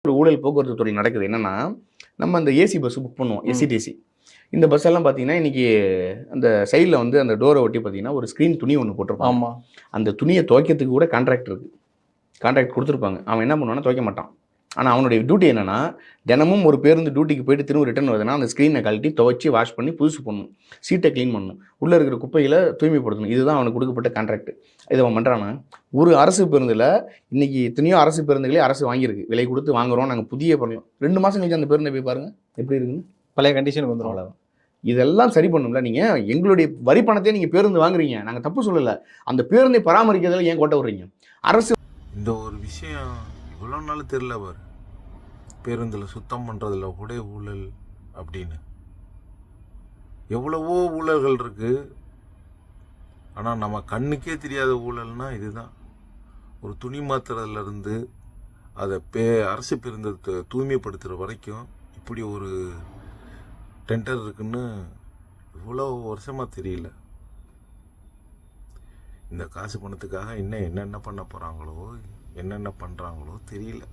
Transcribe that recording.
ஒரு ஊழல் போக்குவரத்து துறை நடக்குது என்னன்னா, நம்ம அந்த ஏசி பஸ் புக் பண்ணுவோம். எஸ்சிடிசி. இந்த பஸ் எல்லாம் பார்த்தீங்கன்னா, இன்னைக்கு அந்த சைட்ல வந்து அந்த டோர ஒட்டி பார்த்தீங்கன்னா, ஒரு ஸ்க்ரீன் துணி ஒண்ணு போட்டிருப்பாங்க. ஆமா. அந்த துணிய துவைக்கிறதுக்கு கூட கான்ட்ராக்ட் இருக்கு. கான்ட்ராக்ட் குடுத்துருப்பாங்க. அவன் என்ன பண்ணுவான்னா, துவைக்க மாட்டான். ஆனா, அவனுடைய டியூட்டி என்னன்னா, தினமும் ஒரு பேருந்து டியூட்டிக்கு போயிட்டு திரும்ப ரிட்டர்ன் வருதுன்னா, அந்த ஸ்க்ரீன கழட்டி துவைச்சு, வாஷ் பண்ணி புதுசு பண்ணணும். சீட்ட கிளீன் பண்ணணும். உள்ள இருக்கிற குப்பைகள தூய்மைப்படுத்தணும். இதுதான் அவனுக்கு குடுக்கப்பட்ட கான்ட்ராக்ட். இத அவன் பண்றானா? ஒரு அரசு பேருந்துல இன்னைக்கு எத்தனையோ அரசு பேருந்துகளே அரசு வாங்கியிருக்கு. விலை குடுத்து வாங்குறோம். நாங்க புதிய பண்ணலாம். 2 மாசம் கழிச்சு அந்த பேருந்த போய் பாருங்க. எப்படி இருக்குன்னு. பழைய கண்டிஷனுக்கு வந்துரும். அவ்வளவுதான். இதெல்லாம் சரி பண்ணும்ல. நீங்க எங்களுடைய வரி பணத்தையே நீங்க பேருந்து வாங்குறீங்க. நாங்க தப்பு சொல்லல. அந்த பேருந்தை பராமரிக்கிறதுல ஏன் கோட்ட விடுறீங்க? அரசு இந்த ஒரு விஷயம் இவ்வளோ நாள் தெரியல பாரு. பேருந்தில் சுத்தம் பண்ணுறதுல கூட ஊழல் அப்படின்னு எவ்வளவோ ஊழல்கள் இருக்கு. ஆனால் நம்ம கண்ணுக்கே தெரியாத ஊழல்னா இதுதான். ஒரு துணி மாத்துறதுலேருந்து அதை அரசு பேருந்தை தூய்மைப்படுத்துகிற வரைக்கும் இப்படி ஒரு டெண்டர் இருக்குன்னு இவ்வளோ வருஷமாக தெரியல. இந்த காசு பணத்துக்காக இன்னும் என்னென்ன பண்ண போகிறாங்களோ என்னென்ன பண்ணுறாங்களோ தெரியல.